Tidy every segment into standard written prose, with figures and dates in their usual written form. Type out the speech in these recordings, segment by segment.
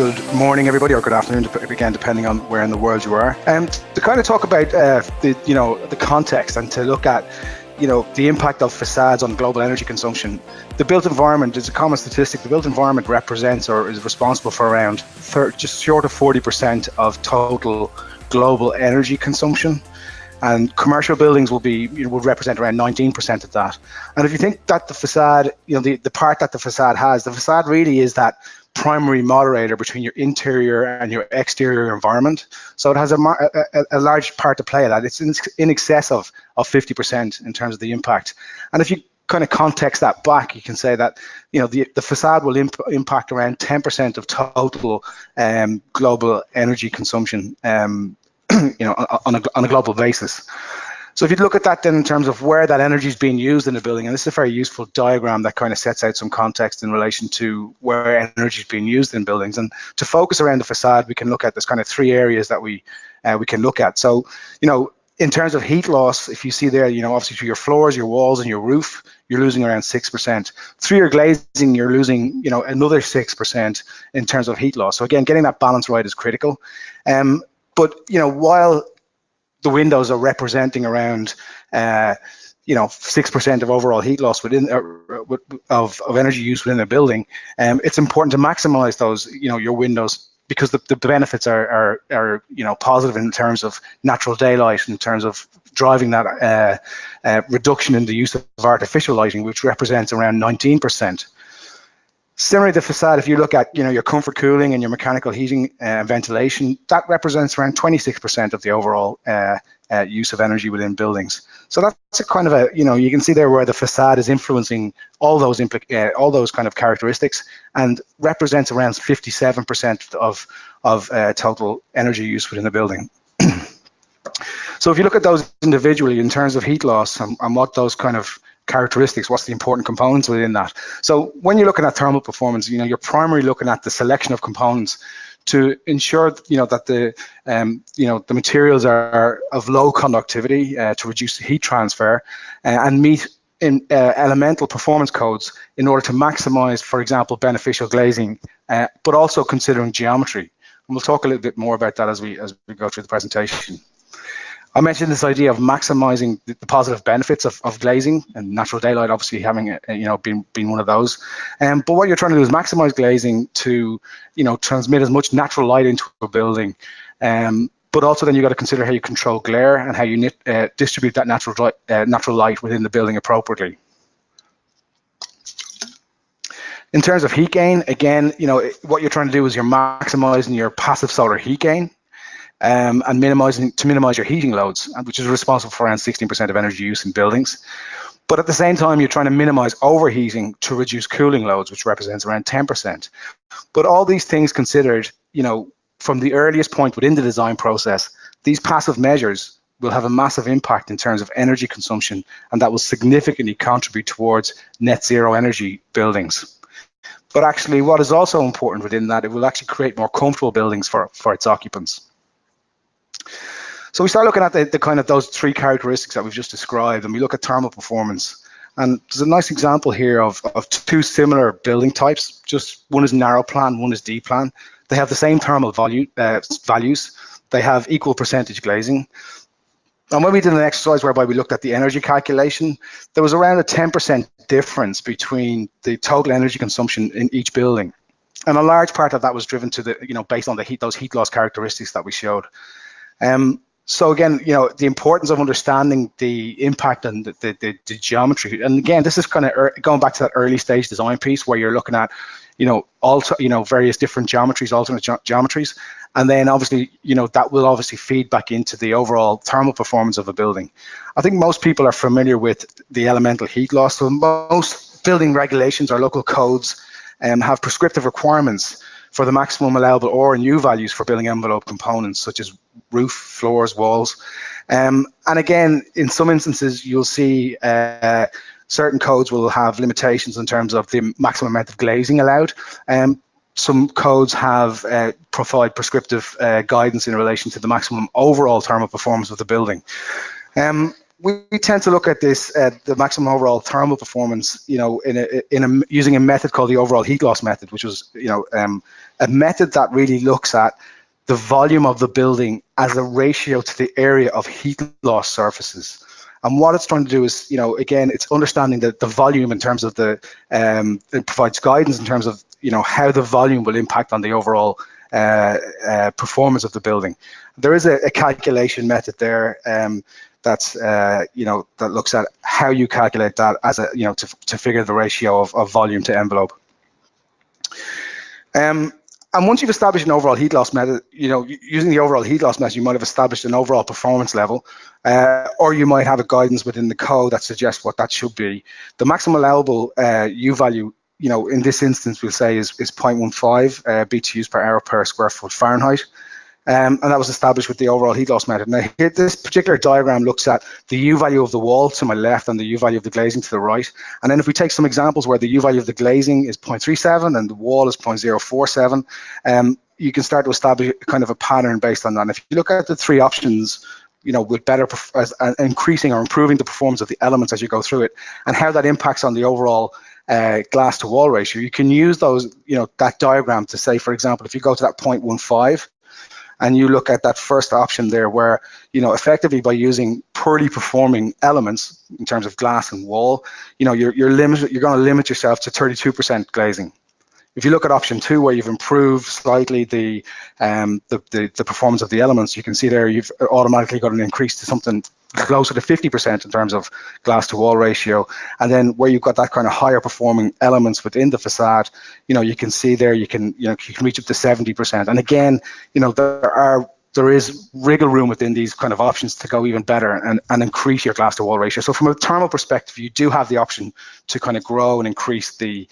good morning, everybody, or good afternoon, again, depending on where in the world you are. To kind of talk about the context and to look at the impact of facades on global energy consumption. The built environment is a common statistic. The built environment represents or is responsible for around just short of 40% of total global energy consumption. And commercial buildings would represent around 19% of that. And if you think that the facade, the part that the facade really is that primary moderator between your interior and your exterior environment. So it has a large part to play in that. It's in excess of 50% in terms of the impact. And if you kind of context that back, you can say that the facade will impact around 10% of total global energy consumption. On a global basis. So if you look at that then in terms of where that energy is being used in the building, and this is a very useful diagram that kind of sets out some context in relation to where energy is being used in buildings. And to focus around the facade, we can look at this kind of three areas that we can look at. So, in terms of heat loss, if you see there, obviously through your floors, your walls, and your roof, you're losing around 6%. Through your glazing, you're losing, another 6% in terms of heat loss. So again, getting that balance right is critical. But while the windows are representing around 6% of overall heat loss within of energy use within a building, it's important to maximize those your windows, because the benefits are positive in terms of natural daylight, in terms of driving that reduction in the use of artificial lighting, which represents around 19%. Similarly, the facade, if you look at your comfort cooling and your mechanical heating and ventilation, that represents around 26% of the overall use of energy within buildings. So that's a kind of you can see there where the facade is influencing all those kind of characteristics, and represents around 57% of total energy use within the building. So if you look at those individually in terms of heat loss and what those kind of characteristics, what's the important components within that. So when you're looking at thermal performance, you're primarily looking at the selection of components to ensure that the materials are of low conductivity to reduce the heat transfer and meet elemental performance codes in order to maximize, for example, beneficial glazing, but also considering geometry. And we'll talk a little bit more about that as we go through the presentation. I mentioned this idea of maximizing the positive benefits of glazing, and natural daylight obviously having being one of those. But what you're trying to do is maximize glazing to transmit as much natural light into a building. But also then you got to consider how you control glare and how you distribute that natural light within the building appropriately. In terms of heat gain, again, what you're trying to do is you're maximizing your passive solar heat gain. And to minimize your heating loads, which is responsible for around 16% of energy use in buildings. But at the same time, you're trying to minimize overheating to reduce cooling loads, which represents around 10%. But all these things considered, from the earliest point within the design process, these passive measures will have a massive impact in terms of energy consumption, and that will significantly contribute towards net zero energy buildings. But actually, what is also important within that, it will actually create more comfortable buildings for its occupants. So we start looking at the kind of those three characteristics that we've just described, and we look at thermal performance. And there's a nice example here of two similar building types. Just one is narrow plan, one is deep plan. They have the same thermal values. They have equal percentage glazing. And when we did an exercise whereby we looked at the energy calculation, there was around a 10% difference between the total energy consumption in each building. And a large part of that was driven to based on those heat loss characteristics that we showed. So again, the importance of understanding the impact and the geometry. And again, this is kind of going back to that early stage design piece where you're looking at, various different geometries, alternate geometries. And then obviously, that will obviously feed back into the overall thermal performance of a building. I think most people are familiar with the elemental heat loss. So most building regulations or local codes have prescriptive requirements for the maximum allowable R and U values for building envelope components, such as roof, floors, walls. And again, in some instances, you'll see certain codes will have limitations in terms of the maximum amount of glazing allowed. Some codes have provide prescriptive guidance in relation to the maximum overall thermal performance of the building. we tend to look at this, the maximum overall thermal performance, using a method called the overall heat loss method, which was, a method that really looks at the volume of the building as a ratio to the area of heat loss surfaces. And what it's trying to do is, again, it's understanding the volume in terms of it provides guidance in terms of, how the volume will impact on the overall performance of the building. There is a calculation method there that looks at how you calculate that as to figure the ratio of volume to envelope. And once you've established an overall heat loss method, using the overall heat loss method, you might have established an overall performance level, or you might have a guidance within the code that suggests what that should be. The maximum allowable U value, in this instance, we'll say is 0.15 BTUs per hour per square foot Fahrenheit. And that was established with the overall heat loss method. Now, here, this particular diagram looks at the U value of the wall to my left and the U value of the glazing to the right. And then if we take some examples where the U value of the glazing is 0.37 and the wall is 0.047, you can start to establish kind of a pattern based on that. And if you look at the three options, with better increasing or improving the performance of the elements as you go through it, and how that impacts on the overall glass to wall ratio, you can use those, that diagram to say, for example, if you go to that 0.15, and you look at that first option there where, effectively by using poorly performing elements in terms of glass and wall, you're going to limit yourself to 32% glazing. If you look at option 2, where you've improved slightly the performance of the elements, you can see there you've automatically got an increase to something closer to 50% in terms of glass to wall ratio. And then where you've got that kind of higher performing elements within the facade, you can see there you can reach up to 70%. And again, there is wriggle room within these kind of options to go even better and increase your glass to wall ratio. So from a thermal perspective, you do have the option to kind of grow and increase the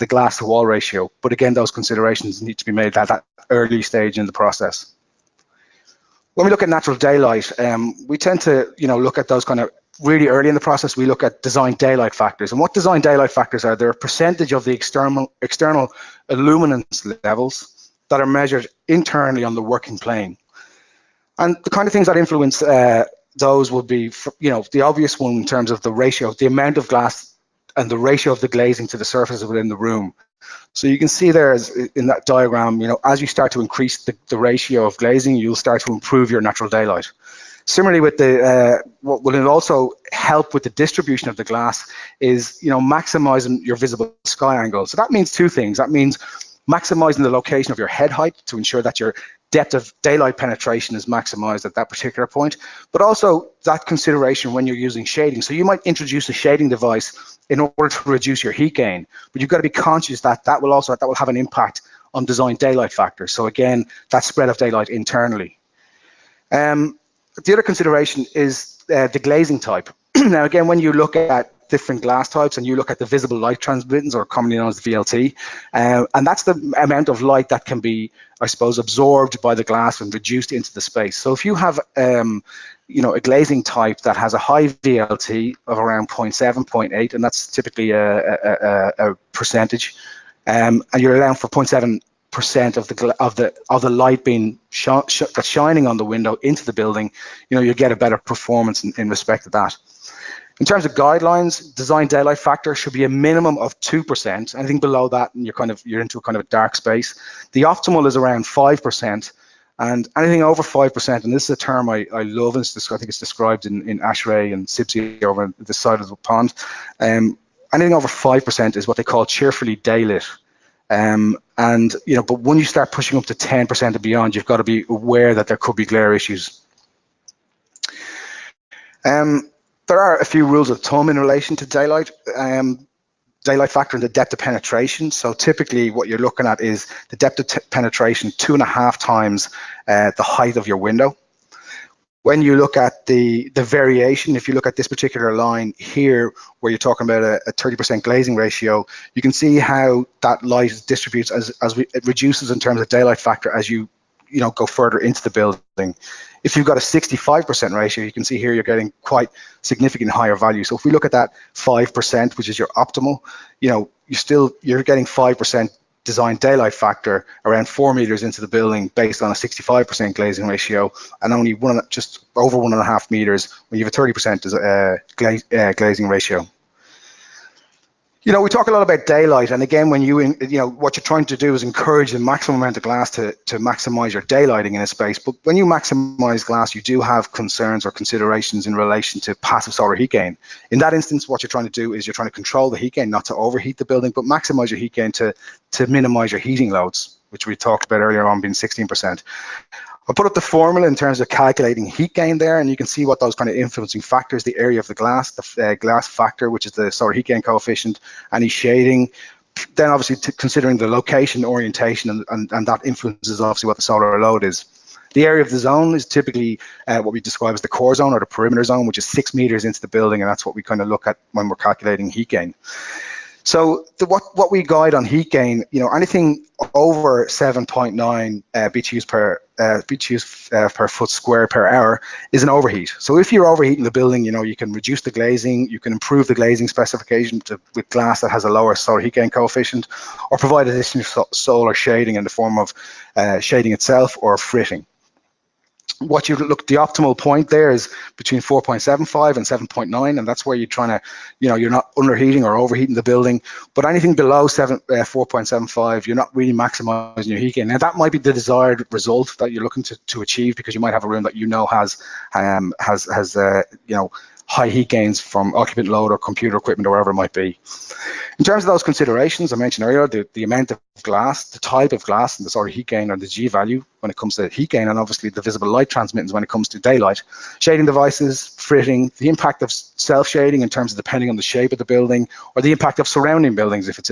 glass to wall ratio. But again, those considerations need to be made at that early stage in the process. When we look at natural daylight, we tend to look at those kind of really early in the process. We look at design daylight factors. And what design daylight factors are, they're a percentage of the external illuminance levels that are measured internally on the working plane. And the kind of things that influence those would be, the obvious one in terms of the ratio, the amount of glass and the ratio of the glazing to the surfaces within the room. So you can see there in that diagram, as you start to increase the ratio of glazing, you'll start to improve your natural daylight. Similarly, with what will also help with the distribution of the glass is, maximizing your visible sky angle. So that means two things. That means maximizing the location of your head height to ensure that your depth of daylight penetration is maximized at that particular point, but also that consideration when you're using shading. So you might introduce a shading device in order to reduce your heat gain, but you've got to be conscious that that will have an impact on design daylight factors. So again, that spread of daylight internally. The other consideration is the glazing type. Now, again, when you look at different glass types and you look at the visible light transmittance, or commonly known as the VLT, and that's the amount of light that can be, I suppose, absorbed by the glass and reduced into the space. So if you have a glazing type that has a high VLT of around 0.7, 0.8, and that's typically a percentage, and you're allowing for 0.7% of the light being that's shining on the window into the building, you get a better performance in respect of that. In terms of guidelines, design daylight factor should be a minimum of 2%. Anything below that, and you're into a kind of a dark space. The optimal is around 5%, and anything over 5%, and this is a term I love, and I think it's described in ASHRAE and SIBSE over the side of the pond. Anything over 5% is what they call cheerfully daylit. But when you start pushing up to 10% and beyond, you've got to be aware that there could be glare issues. There are a few rules of thumb in relation to daylight factor and the depth of penetration. So typically what you're looking at is the depth of penetration 2.5 times the height of your window. When you look at the variation, if you look at this particular line here, where you're talking about a 30% glazing ratio, you can see how that light distributes it reduces in terms of daylight factor as you go further into the building. If you've got a 65% ratio, you can see here you're getting quite significant higher value. So if we look at that 5%, which is your optimal, you're getting 5% design daylight factor around 4 meters into the building based on a 65% glazing ratio, and only just over 1.5 meters when you have a 30% glazing ratio. You know, we talk a lot about daylight, and again, when what you're trying to do is encourage the maximum amount of glass to maximize your daylighting in a space. But when you maximize glass, you do have concerns or considerations in relation to passive solar heat gain. In that instance, what you're trying to do is you're trying to control the heat gain, not to overheat the building, but maximize your heat gain to minimize your heating loads, which we talked about earlier on being 16%. I'll put up the formula in terms of calculating heat gain there, and you can see what those kind of influencing factors, the area of the glass, the glass factor, which is the solar heat gain coefficient, any shading, then obviously considering the location, orientation, and that influences obviously what the solar load is. The area of the zone is typically what we describe as the core zone or the perimeter zone, which is 6 meters into the building, and that's what we kind of look at when we're calculating heat gain. So what we guide on heat gain, you know, anything over 7.9 BTUs per foot square per hour is an overheat. So if you're overheating the building, you know, you can reduce the glazing, you can improve the glazing specification with glass that has a lower solar heat gain coefficient, or provide additional solar shading in the form of shading itself or fritting. What you look, the optimal point there is between 4.75 and 7.9, and that's where you're trying to, you know, you're not underheating or overheating the building. But anything below 4.75, you're not really maximizing your heat gain. Now that might be the desired result that you're looking to achieve, because you might have a room that you know has you know, high heat gains from occupant load or computer equipment or whatever it might be. In terms of those considerations I mentioned earlier, the amount of glass, the type of glass, and the sort of heat gain or the G value when it comes to heat gain, and obviously the visible light transmittance when it comes to daylight, shading devices, fritting, the impact of self-shading in terms of depending on the shape of the building, or the impact of surrounding buildings if it's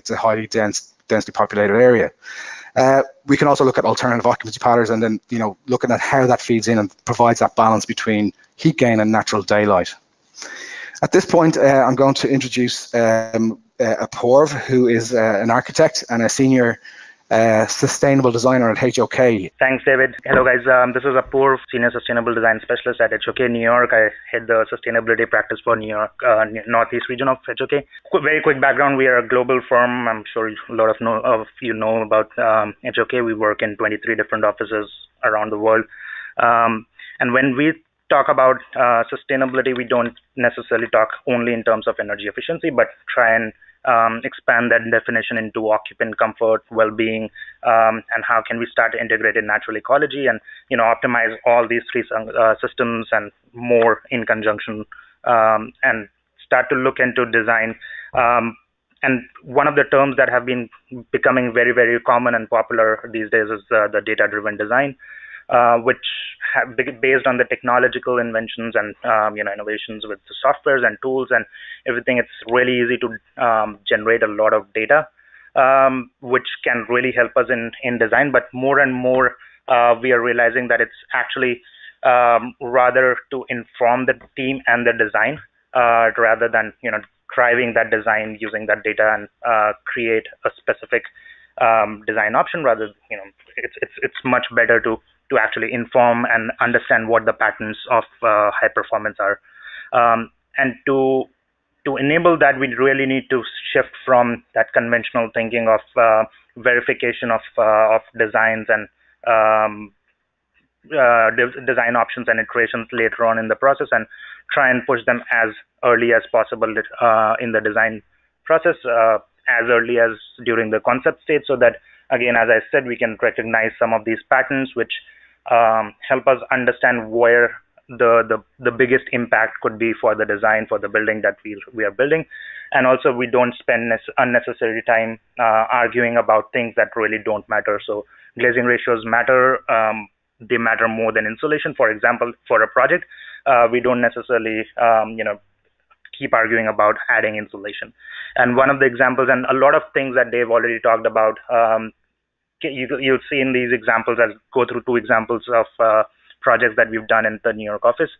a highly densely populated area. We can also look at alternative occupancy patterns, and then, you know, looking at how that feeds in and provides that balance between heat gain and natural daylight. At this point, I'm going to introduce Apoorv, who is an architect and a senior sustainable designer at HOK. Thanks, David. Hello, guys. This is Apoorv, senior sustainable design specialist at HOK New York. I head the sustainability practice for New York, Northeast region of HOK. Very quick background: we are a global firm. I'm sure a lot of you know about HOK. We work in 23 different offices around the world, and when we talk about sustainability, we don't necessarily talk only in terms of energy efficiency, but try and expand that definition into occupant comfort, well-being, and how can we start to integrate in natural ecology and, you know, optimize all these three systems and more in conjunction, and start to look into design. And one of the terms that have been becoming very, very common and popular these days is the data-driven design, which have based on the technological inventions and you know, innovations with the softwares and tools and everything. It's really easy to generate a lot of data, which can really help us in design. But more and more, we are realizing that it's actually rather to inform the team and the design, rather than, you know, driving that design using that data and create a specific design option. Rather, you know, it's much better to actually inform and understand what the patterns of high performance are. And to enable that, we really need to shift from that conventional thinking of verification of designs and design options and iterations later on in the process, and try and push them as early as possible in the design process, as early as during the concept stage, so that, again, as I said, we can recognize some of these patterns which help us understand where the biggest impact could be for the design for the building that we are building. And also, we don't spend unnecessary time arguing about things that really don't matter. So glazing ratios matter. They matter more than insulation. For example, for a project, we don't necessarily you know, keep arguing about adding insulation. And one of the examples, and a lot of things that Dave already talked about, you'll see in these examples. I'll go through two examples of projects that we've done in the New York office.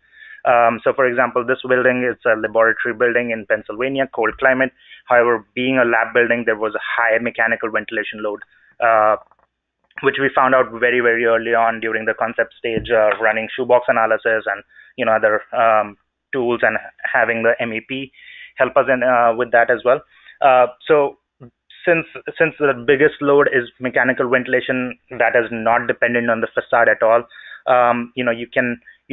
So, for example, this building is a laboratory building in Pennsylvania, cold climate. However, being a lab building, there was a high mechanical ventilation load, which we found out very, very early on during the concept stage, running shoebox analysis and, you know, other tools, and having the MEP help us in with that as well. So since the biggest load is mechanical ventilation that is not dependent on the facade at all, you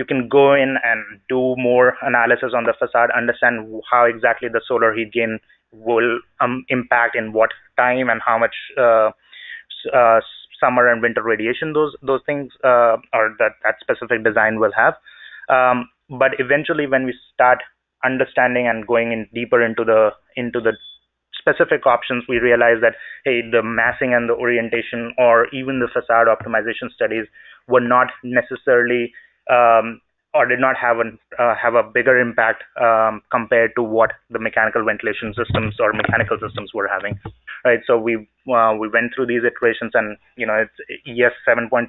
can go in and do more analysis on the facade, understand how exactly the solar heat gain will impact in what time and how much uh, summer and winter radiation those things or that specific design will have. But eventually, when we start understanding and going in deeper into the specific options, we realize that, hey, the massing and the orientation or even the facade optimization studies were not necessarily or did not have a bigger impact compared to what the mechanical ventilation systems or mechanical systems were having, right? So we went through these iterations, and it's yes, 7.3%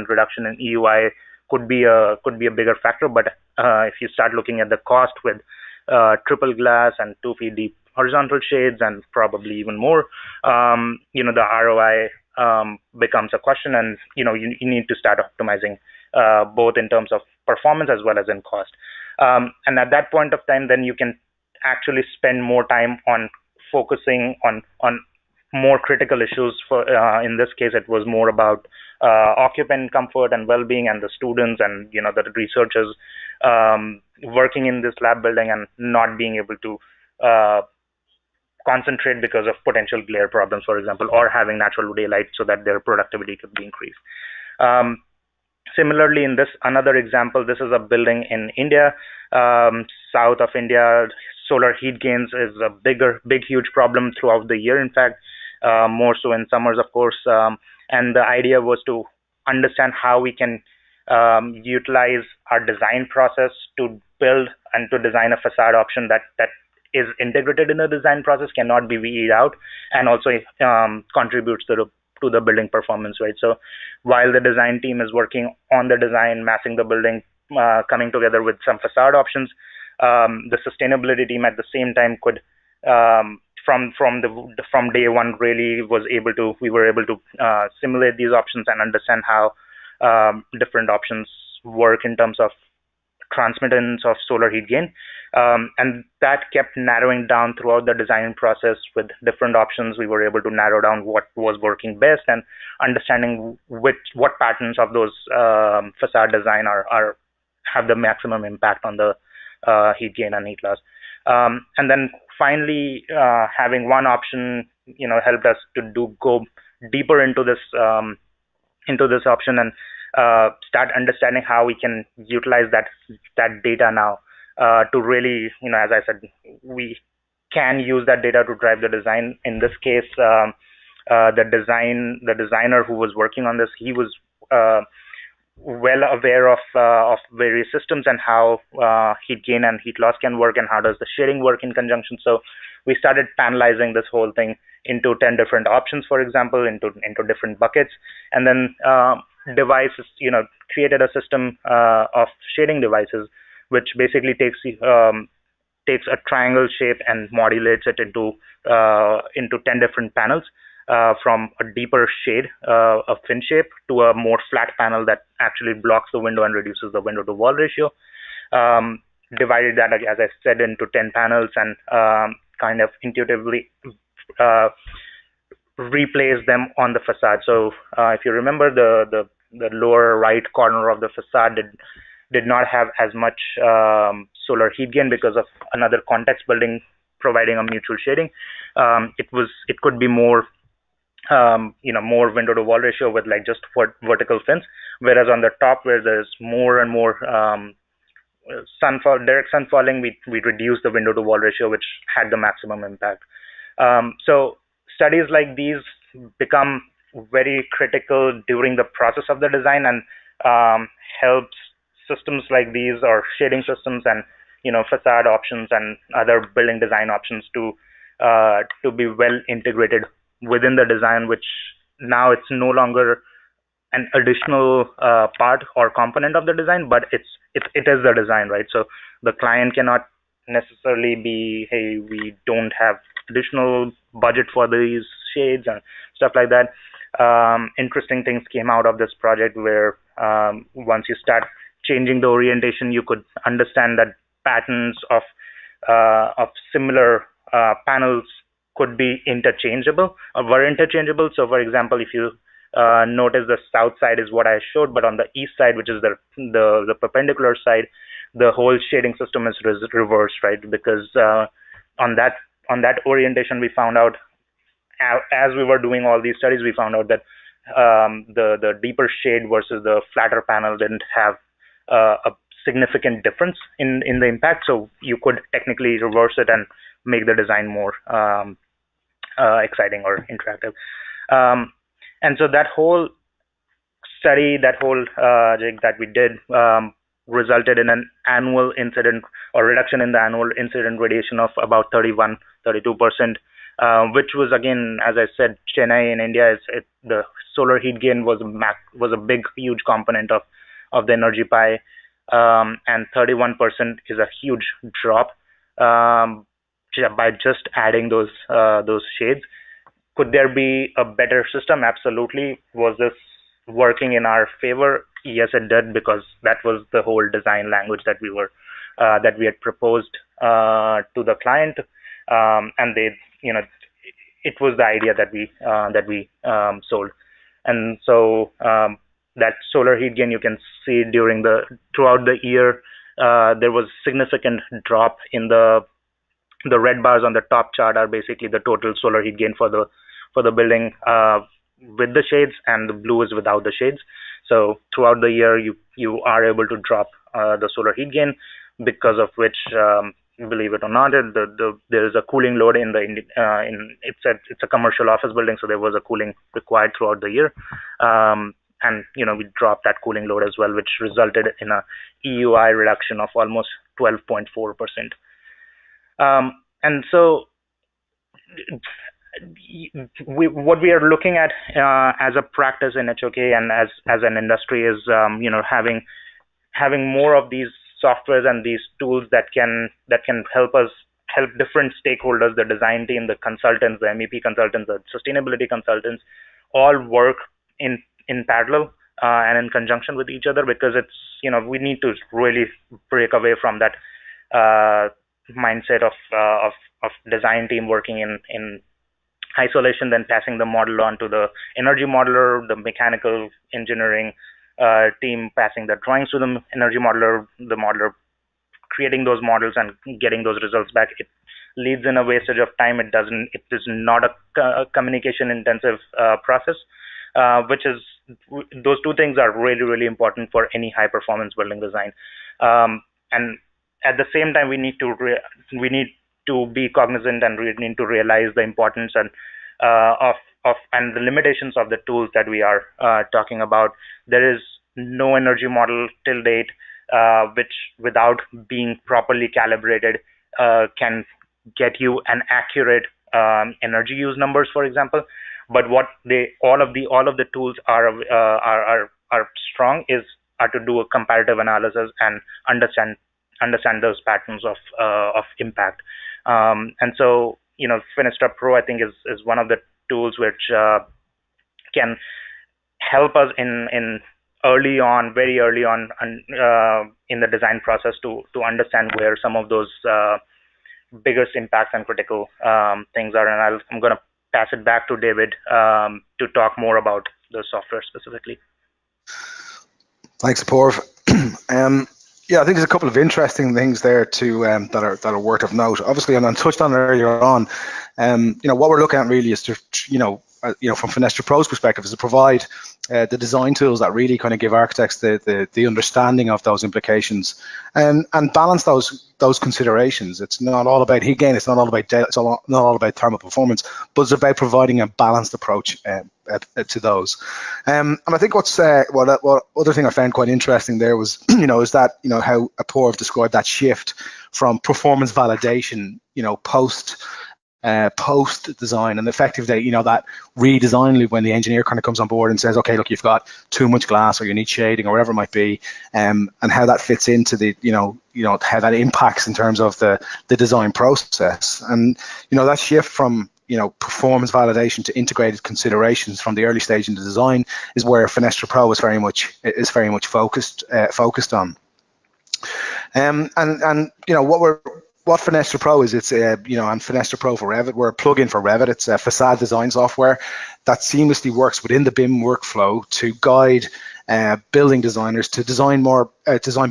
reduction in EUI could be a bigger factor, but if you start looking at the cost with triple glass and 2 feet deep horizontal shades and probably even more, the ROI becomes a question, and you need to start optimizing both in terms of performance as well as in cost. And at that point of time, then you can actually spend more time on focusing on more critical issues. For in this case, it was more about occupant comfort and well-being, and the students and the researchers working in this lab building and not being able to concentrate because of potential glare problems, for example, or having natural daylight so that their productivity could be increased. Similarly, in this another example, this is a building in India, south of India. Solar heat gains is a big, huge problem throughout the year. In fact, more so in summers, of course. And the idea was to understand how we can utilize our design process to build and to design a facade option that is integrated in the design process, cannot be weeded out, and also contributes to the building performance, right? So while the design team is working on the design, massing the building, coming together with some facade options, the sustainability team at the same time could from day one really we were able to simulate these options and understand how different options work in terms of transmittance of solar heat gain, and that kept narrowing down throughout the design process with different options. We were able to narrow down what was working best and understanding what patterns of those facade design have the maximum impact on the heat gain and heat loss. And then finally, having one option, helped us to go deeper into this option and start understanding how we can utilize that data now to really, as I said, we can use that data to drive the design. In this case, the designer who was working on this, he was well aware of various systems and how heat gain and heat loss can work, and how does the shading work in conjunction. So we started panelizing this whole thing into 10 different options, for example, into different buckets, and then devices, created a system of shading devices, which basically takes a triangle shape and modulates it into 10 different panels, from a deeper shade, a fin shape, to a more flat panel that actually blocks the window and reduces the window to wall ratio. Divided that, as I said, into 10 panels, and kind of intuitively replace them on the facade. So if you remember, the lower right corner of the facade did not have as much solar heat gain because of another context building providing a mutual shading. It could be more more window to wall ratio with like just vertical fins, whereas on the top, where there's more and more direct sun falling, we reduce the window to wall ratio, which had the maximum impact. So studies like these become very critical during the process of the design, and helps systems like these, or shading systems and facade options and other building design options to be well integrated within the design, which now it's no longer an additional part or component of the design, but it is the design, right? So the client cannot necessarily be, hey, we don't have additional budget for these shades and stuff like that. Interesting things came out of this project where once you start changing the orientation, you could understand that patterns of similar panels could be interchangeable or were interchangeable. So for example, if you notice the south side is what I showed, but on the east side, which is the perpendicular side, the whole shading system is reversed, right? Because on that orientation, we found out as we were doing all these studies, we found out that the deeper shade versus the flatter panel didn't have a significant difference in the impact. So you could technically reverse it and make the design more exciting or interactive. And so that whole study, that whole jig that we did resulted in an annual incident or reduction in the annual incident radiation of about 31, 32%, which was, again, as I said, Chennai in India, the solar heat gain was a big, huge component of the energy pie, and 31% is a huge drop by just adding those shades. Could there be a better system? Absolutely. Was this working in our favor? Yes, it did, because that was the whole design language that we had proposed to the client, and they, it was the idea that we sold. And so that solar heat gain, you can see throughout the year, there was significant drop in the red bars on the top chart are basically the total solar heat gain for the building with the shades, and the blue is without the shades. So throughout the year, you are able to drop the solar heat gain, because of which, believe it or not, there is a cooling load it's a commercial office building, so there was a cooling required throughout the year, and we dropped that cooling load as well, which resulted in a EUI reduction of almost 12.4%. And so what we are looking at as a practice in HOK and as an industry is having more of these softwares and these tools that can help different stakeholders, the design team, the consultants, the MEP consultants, the sustainability consultants, all work in parallel and in conjunction with each other, because it's we need to really break away from that mindset of design team working in isolation, then passing the model on to the energy modeler, the mechanical engineering team passing the drawings to the energy modeler, the modeler creating those models and getting those results back. It leads in a wastage of time. It is not a communication intensive process, which is, those two things are really, really important for any high performance building design. And at the same time, we need to be cognizant, and we need to realize the importance and and the limitations of the tools that we are talking about. There is no energy model till date which, without being properly calibrated, can get you an accurate energy use numbers, for example. But what all of the tools are strong are to do a comparative analysis and understand those patterns of impact. And so, Finistra Pro, I think, is one of the tools which can help us in very early on in the design process to understand where some of those biggest impacts and critical things are. And I'm going to pass it back to David to talk more about the software specifically. Thanks, Apoorv. Yeah, I think there's a couple of interesting things there too that are worth of note. Obviously, and I touched on it earlier on. What we're looking at really is to, from Finestra Pro's perspective, is to provide the design tools that really kind of give architects the understanding of those implications and balance those considerations. It's not all about heat gain. It's not all about data. It's not all about thermal performance, but it's about providing a balanced approach to those. And I think what other thing I found quite interesting there was, is that how Apoorv described that shift from performance validation, post design, and effectively, that redesign loop when the engineer kind of comes on board and says, okay, look, you've got too much glass, or you need shading, or whatever it might be, and how that fits into the, how that impacts in terms of the design process. And that shift from performance validation to integrated considerations from the early stage in the design is where Finestra Pro is very much focused on. And what what Fenestra Pro is, it's and Fenestra Pro for Revit, we're a plugin for Revit. It's a facade design software that seamlessly works within the BIM workflow to guide building designers to design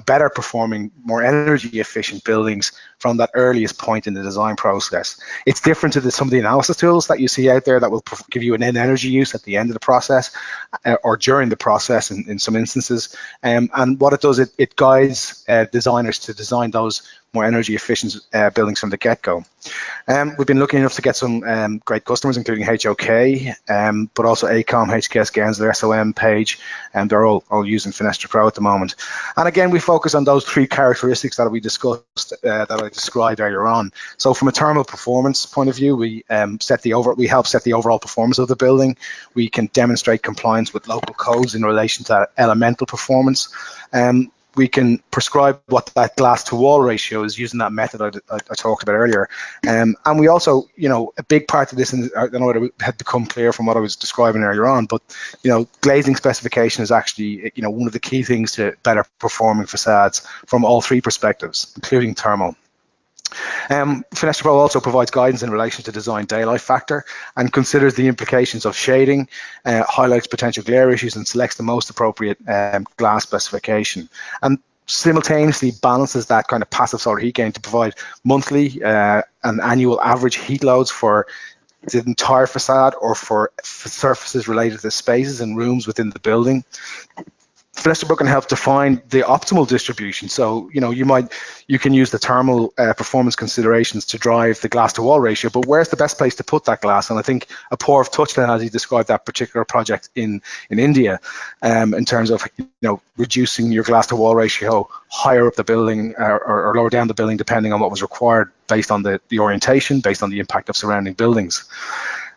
better performing, more energy efficient buildings from that earliest point in the design process. It's different to some of the analysis tools that you see out there that will give you an energy use at the end of the process or during the process in some instances. And what it does, it guides designers to design those more energy efficient buildings from the get-go. We've been lucky enough to get some great customers, including HOK, but also AECOM, HKS, Gensler, SOM, Page, and they're all using Fenestra Pro at the moment. And again, we focus on those three characteristics that we discussed, that I described earlier on. So from a thermal performance point of view, we help set the overall performance of the building. We can demonstrate compliance with local codes in relation to that elemental performance. We can prescribe what that glass to wall ratio is using that method I talked about earlier. And we also, a big part of this, and I don't know whether it had become clear from what I was describing earlier on, but, glazing specification is actually, one of the key things to better performing facades from all three perspectives, including thermal. Fenestra Pro also provides guidance in relation to design daylight factor and considers the implications of shading, highlights potential glare issues, and selects the most appropriate glass specification. And simultaneously balances that kind of passive solar heat gain to provide monthly and annual average heat loads for the entire facade or for surfaces related to spaces and rooms within the building. Fenestra Pro can help define the optimal distribution. So, you can use the thermal performance considerations to drive the glass to wall ratio, but where's the best place to put that glass? And I think Apoorv touched on, as he described that particular project in India, in terms of, reducing your glass to wall ratio higher up the building or lower down the building, depending on what was required based on the orientation, based on the impact of surrounding buildings.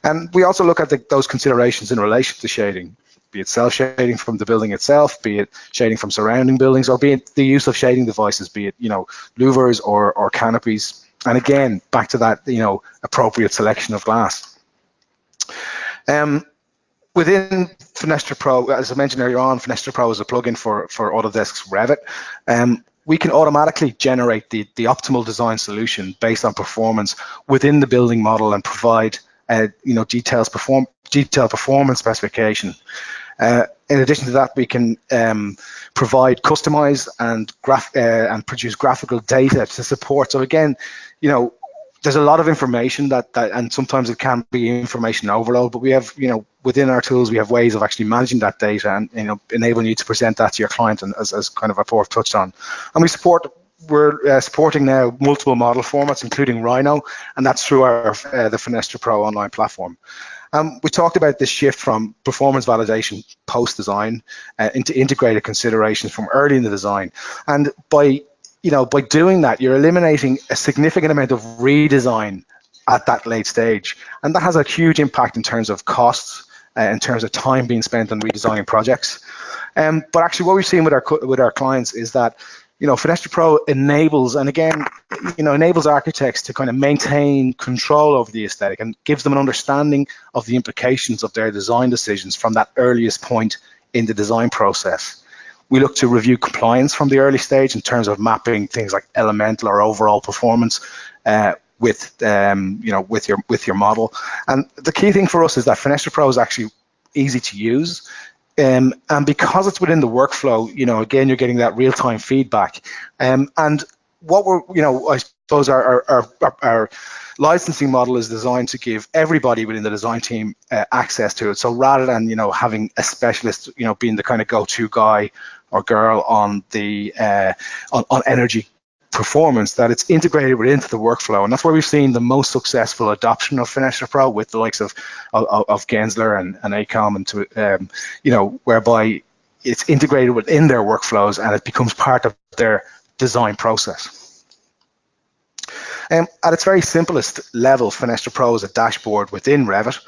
And we also look at those considerations in relation to shading, be it self-shading from the building itself, be it shading from surrounding buildings, or be it the use of shading devices, be it, louvers or canopies. And again, back to that, appropriate selection of glass. Within Fenestra Pro, as I mentioned earlier on, Fenestra Pro is a plugin for Autodesk's Revit. We can automatically generate the optimal design solution based on performance within the building model and provide detailed performance specification. In addition to that, we can provide customized and produce graphical data to support. So again, there's a lot of information that and sometimes it can be information overload, but we have, within our tools, we have ways of actually managing that data and, enabling you to present that to your client, and as kind of Apoorv touched on. And we're supporting now multiple model formats, including Rhino, and that's through our the Fenestra Pro online platform. We talked about this shift from performance validation post-design into integrated considerations from early in the design. And by doing that, you're eliminating a significant amount of redesign at that late stage. And that has a huge impact in terms of costs, in terms of time being spent on redesigning projects. But actually what we've seen with our clients is that Fenestra Pro enables architects to kind of maintain control over the aesthetic and gives them an understanding of the implications of their design decisions from that earliest point in the design process. We look to review compliance from the early stage in terms of mapping things like elemental or overall performance with your model. And the key thing for us is that Fenestra Pro is actually easy to use. And because it's within the workflow, again, you're getting that real-time feedback. And what I suppose our licensing model is designed to give everybody within the design team access to it. So rather than, having a specialist, being the kind of go-to guy or girl on the on energy performance, that it's integrated into the workflow. And that's where we've seen the most successful adoption of Fenestra Pro with the likes of Gensler and AECOM, and whereby it's integrated within their workflows and it becomes part of their design process. At its very simplest level, Fenestra Pro is a dashboard within Revit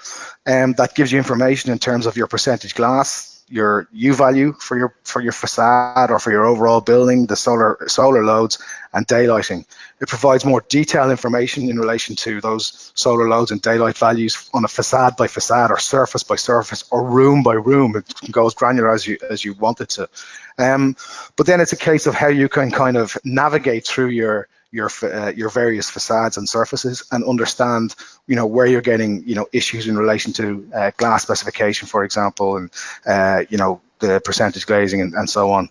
that gives you information in terms of your percentage glass, your U value for your facade or for your overall building, the solar loads, and daylighting. It provides more detailed information in relation to those solar loads and daylight values on a facade by facade or surface by surface or room by room. It can go as granular as you want it to. But then it's a case of how you can kind of navigate through your your various facades and surfaces, and understand where you're getting issues in relation to glass specification, for example, and the percentage glazing and so on.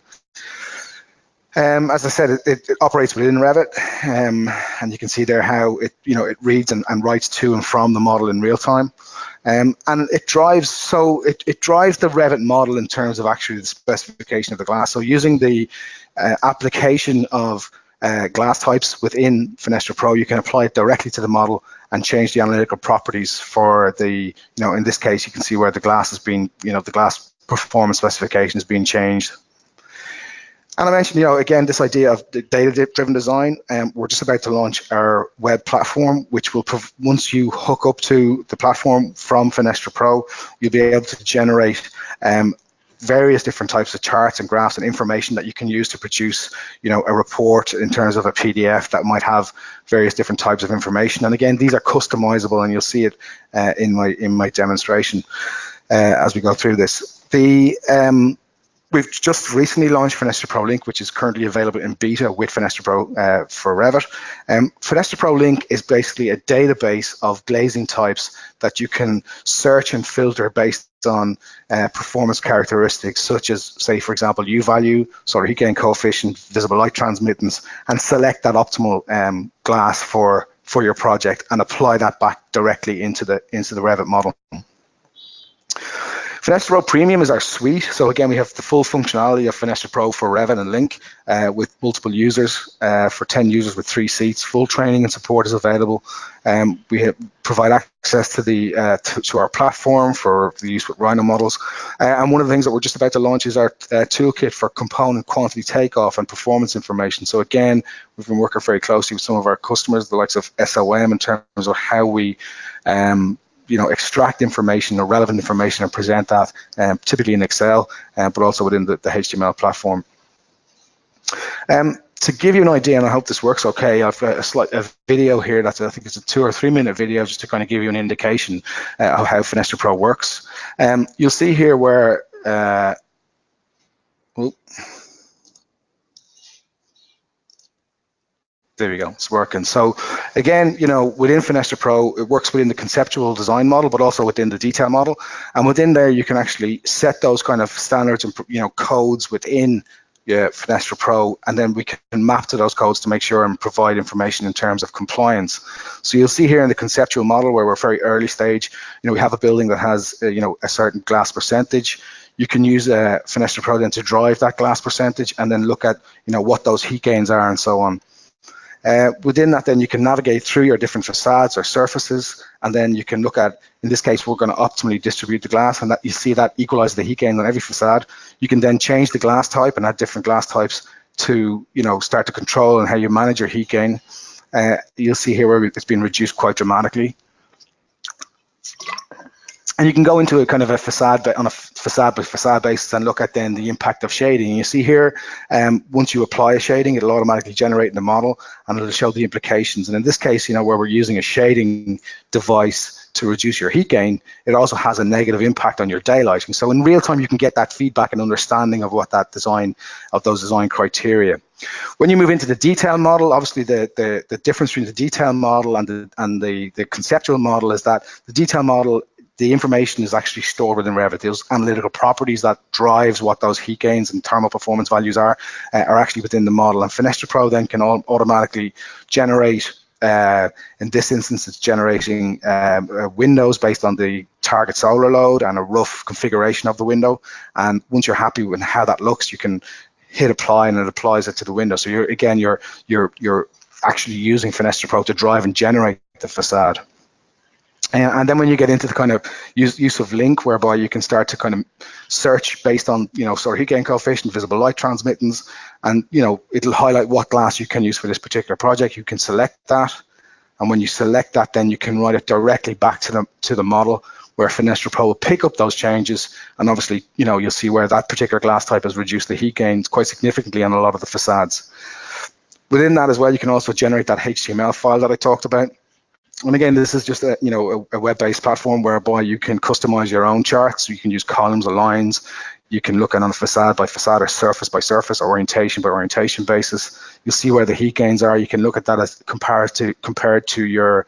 As I said, it operates within Revit, and you can see there how it reads and writes to and from the model in real time. And it drives the Revit model in terms of actually the specification of the glass. So using the application of glass types within Fenestra Pro, you can apply it directly to the model and change the analytical properties for the, in this case, you can see where the glass has been, the glass performance specification is being changed. And I mentioned, again, this idea of the data-driven design. We're just about to launch our web platform, which will, once you hook up to the platform from Fenestra Pro, you'll be able to generate various different types of charts and graphs and information that you can use to produce, a report in terms of a PDF that might have various different types of information. And again, these are customizable, and you'll see it in my demonstration as we go through this. We've just recently launched Fenestra Pro Link, which is currently available in beta with Fenestra Pro for Revit. Fenestra Pro Link is basically a database of glazing types that you can search and filter based on performance characteristics, such as, say, for example, U value, solar heat gain coefficient, visible light transmittance, and select that optimal glass for your project and apply that back directly into the Revit model. Fenestra Pro Premium is our suite. So again, we have the full functionality of Fenestra Pro for Revit and Link with multiple users, for 10 users with 3 seats. Full training and support is available. We provide access to our platform for the use with Rhino models. And one of the things that we're just about to launch is our toolkit for component quantity takeoff and performance information. So again, we've been working very closely with some of our customers, the likes of SOM, in terms of how we extract information or relevant information and present that, typically in Excel, but also within the HTML platform. To give you an idea, and I hope this works okay, I've got a video here that's, I think it's a 2 or 3 minute video, just to kind of give you an indication of how Fenestra Pro works. You'll see here where, there we go, it's working. So again, within Fenestra Pro, it works within the conceptual design model, but also within the detail model. And within there, you can actually set those kind of standards and codes within Fenestra Pro, and then we can map to those codes to make sure and provide information in terms of compliance. So you'll see here in the conceptual model, where we're very early stage, we have a building that has a certain glass percentage. You can use Fenestra Pro then to drive that glass percentage and then look at what those heat gains are and so on. Within that, then you can navigate through your different facades or surfaces, and then you can look at, in this case, we're going to optimally distribute the glass, and that you see that equalizes the heat gain on every facade. You can then change the glass type and add different glass types to start to control and how you manage your heat gain. You'll see here where it's been reduced quite dramatically. And you can go into a kind of a facade on a facade by facade basis and look at then the impact of shading. And you see here, once you apply a shading, it'll automatically generate in the model and it'll show the implications. And in this case, where we're using a shading device to reduce your heat gain, it also has a negative impact on your daylighting. So in real time, you can get that feedback and understanding of what that those design criteria. When you move into the detail model, obviously the difference between the detail model and the conceptual model is that the detail model, the information is actually stored within Revit. Those analytical properties that drives what those heat gains and thermal performance values are actually within the model. And Fenestra Pro then can automatically generate, in this instance, it's generating windows based on the target solar load and a rough configuration of the window. And once you're happy with how that looks, you can hit apply and it applies it to the window. So you're actually using Fenestra Pro to drive and generate the facade. And then when you get into the kind of use of Link, whereby you can start to kind of search based on, sort of heat gain coefficient, visible light transmittance, and, it'll highlight what glass you can use for this particular project. You can select that. And when you select that, then you can write it directly back to the model, where Fenestra Pro will pick up those changes. And obviously, you'll see where that particular glass type has reduced the heat gains quite significantly on a lot of the facades. Within that as well, you can also generate that HTML file that I talked about. And again, this is just a web-based platform whereby you can customize your own charts. You can use columns or lines. You can look at on a facade by facade or surface by surface, orientation by orientation basis. You'll see where the heat gains are. You can look at that as compared to your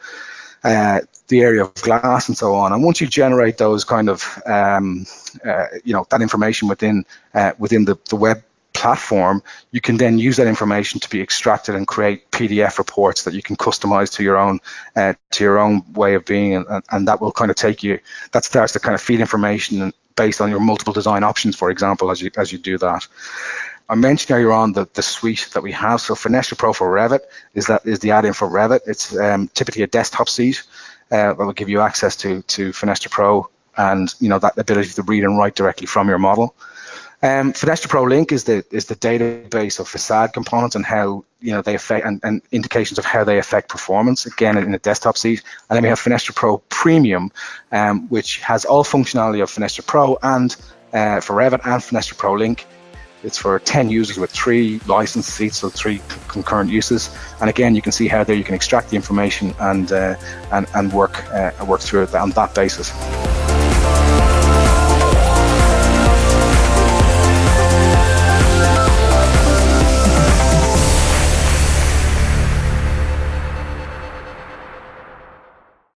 the area of glass and so on. And once you generate those kind of that information within the web platform, you can then use that information to be extracted and create PDF reports that you can customize to your own way of being, and that will kind of that starts to kind of feed information based on your multiple design options, for example, as you do that. I mentioned earlier on the suite that we have. So Fenestra Pro for Revit is the add-in for Revit. It's typically a desktop suite that will give you access to Fenestra Pro, and that ability to read and write directly from your model. Fenestra Pro Link is the database of facade components and how they affect and indications of how they affect performance, again in a desktop suite. And then we have Fenestra Pro Premium, which has all functionality of Fenestra Pro and for Revit and Fenestra Pro Link. It's for 10 users with 3 licensed seats, so 3 concurrent uses. And again, you can see how there you can extract the information and work through it on that basis.